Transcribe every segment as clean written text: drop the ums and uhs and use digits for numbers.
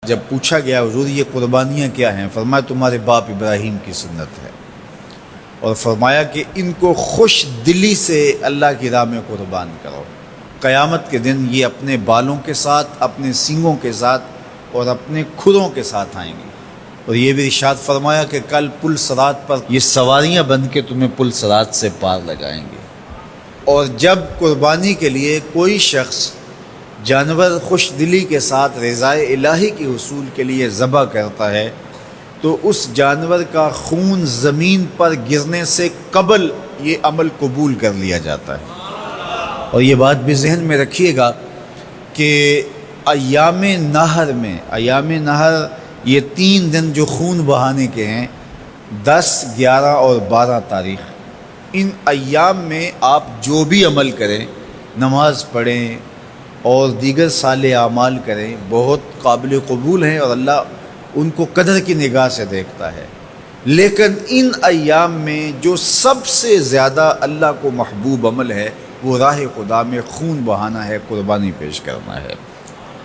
جب پوچھا گیا حضور یہ قربانیاں کیا ہیں، فرمایا تمہارے باپ ابراہیم کی سنت ہے، اور فرمایا کہ ان کو خوش دلی سے اللہ کی راہ میں قربان کرو۔ قیامت کے دن یہ اپنے بالوں کے ساتھ، اپنے سینگوں کے ساتھ اور اپنے کھروں کے ساتھ آئیں گے، اور یہ بھی ارشاد فرمایا کہ کل پل صراط پر یہ سواریاں بن کے تمہیں پل صراط سے پار لگائیں گے۔ اور جب قربانی کے لیے کوئی شخص جانور خوش دلی کے ساتھ رضائے الہی کے حصول کے لیے ذبح کرتا ہے تو اس جانور کا خون زمین پر گرنے سے قبل یہ عمل قبول کر لیا جاتا ہے۔ اور یہ بات بھی ذہن میں رکھیے گا کہ ایام نہر یہ 3 دن جو خون بہانے کے ہیں، 10، 11 اور 12 تاریخ، ان ایام میں آپ جو بھی عمل کریں، نماز پڑھیں اور دیگر صالح اعمال کریں، بہت قابل قبول ہیں اور اللہ ان کو قدر کی نگاہ سے دیکھتا ہے۔ لیکن ان ایام میں جو سب سے زیادہ اللہ کو محبوب عمل ہے وہ راہ خدا میں خون بہانا ہے، قربانی پیش کرنا ہے۔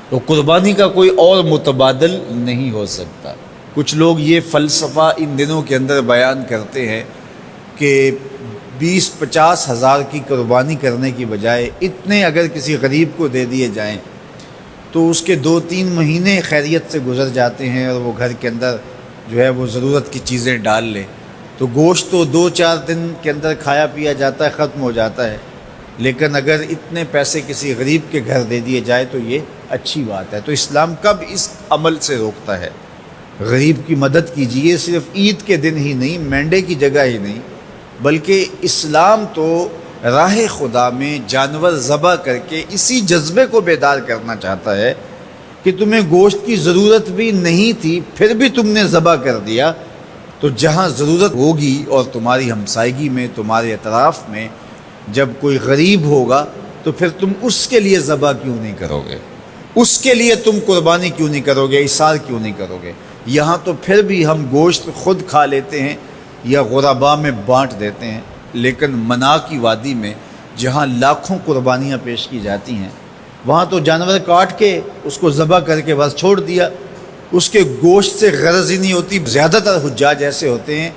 تو قربانی کا کوئی اور متبادل نہیں ہو سکتا۔ کچھ لوگ یہ فلسفہ ان دنوں کے اندر بیان کرتے ہیں کہ 20-50 ہزار کی قربانی کرنے کی بجائے اتنے اگر کسی غریب کو دے دیے جائیں تو اس کے 2-3 مہینے خیریت سے گزر جاتے ہیں، اور وہ گھر کے اندر جو ہے وہ ضرورت کی چیزیں ڈال لے تو گوشت تو 2-4 دن کے اندر کھایا پیا جاتا ہے، ختم ہو جاتا ہے۔ لیکن اگر اتنے پیسے کسی غریب کے گھر دے دیے جائے تو یہ اچھی بات ہے۔ تو اسلام کب اس عمل سے روکتا ہے؟ غریب کی مدد کیجیے، صرف عید کے دن ہی نہیں، مینڈے کی جگہ ہی نہیں، بلکہ اسلام تو راہ خدا میں جانور ذبح کر کے اسی جذبے کو بیدار کرنا چاہتا ہے کہ تمہیں گوشت کی ضرورت بھی نہیں تھی، پھر بھی تم نے ذبح کر دیا، تو جہاں ضرورت ہوگی اور تمہاری ہمسائیگی میں، تمہارے اطراف میں جب کوئی غریب ہوگا تو پھر تم اس کے لیے ذبح کیوں نہیں کرو گے؟ اس کے لیے تم قربانی کیوں نہیں کرو گے؟ اِثار کیوں نہیں کرو گے؟ یہاں تو پھر بھی ہم گوشت خود کھا لیتے ہیں یا غرباء میں بانٹ دیتے ہیں، لیکن منا کی وادی میں جہاں لاکھوں قربانیاں پیش کی جاتی ہیں، وہاں تو جانور کاٹ کے اس کو ذبح کر کے بس چھوڑ دیا، اس کے گوشت سے غرض ہی نہیں ہوتی۔ زیادہ تر حجاج ایسے ہوتے ہیں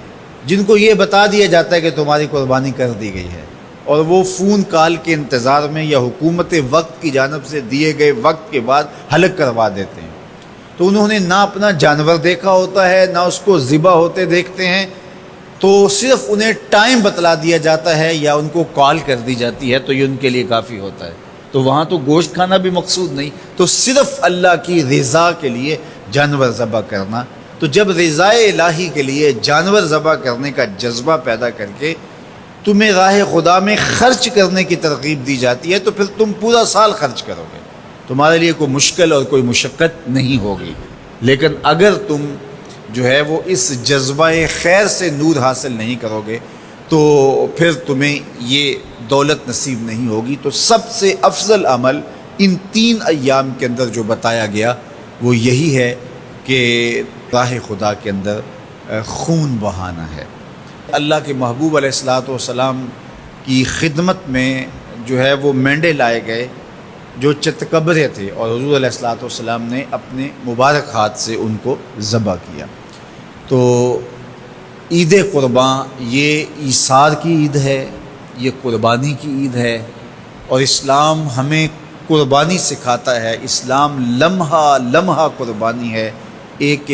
جن کو یہ بتا دیا جاتا ہے کہ تمہاری قربانی کر دی گئی ہے، اور وہ فون کال کے انتظار میں یا حکومت وقت کی جانب سے دیے گئے وقت کے بعد حلق کروا دیتے ہیں۔ تو انہوں نے نہ اپنا جانور دیکھا ہوتا ہے، نہ اس کو ذبح ہوتے دیکھتے ہیں، تو صرف انہیں ٹائم بتلا دیا جاتا ہے یا ان کو کال کر دی جاتی ہے تو یہ ان کے لیے کافی ہوتا ہے۔ تو وہاں تو گوشت کھانا بھی مقصود نہیں، تو صرف اللہ کی رضا کے لیے جانور ذبح کرنا۔ تو جب رضائے الہی کے لیے جانور ذبح کرنے کا جذبہ پیدا کر کے تمہیں راہ خدا میں خرچ کرنے کی ترغیب دی جاتی ہے تو پھر تم پورا سال خرچ کرو گے، تمہارے لیے کوئی مشکل اور کوئی مشقت نہیں ہوگی۔ لیکن اگر تم جو ہے وہ اس جذبہ خیر سے نور حاصل نہیں کرو گے تو پھر تمہیں یہ دولت نصیب نہیں ہوگی۔ تو سب سے افضل عمل ان 3 ایام کے اندر جو بتایا گیا وہ یہی ہے کہ راہ خدا کے اندر خون بہانا ہے۔ اللہ کے محبوب علیہ الصلاۃ والسلام کی خدمت میں جو ہے وہ مینڈے لائے گئے جو چتکبرے تھے، اور حضور علیہ الصلاۃ والسلام نے اپنے مبارک ہاتھ سے ان کو ذبح کیا۔ تو عید قرباں یہ ایثار کی عید ہے، یہ قربانی کی عید ہے، اور اسلام ہمیں قربانی سکھاتا ہے۔ اسلام لمحہ لمحہ قربانی ہے، ایک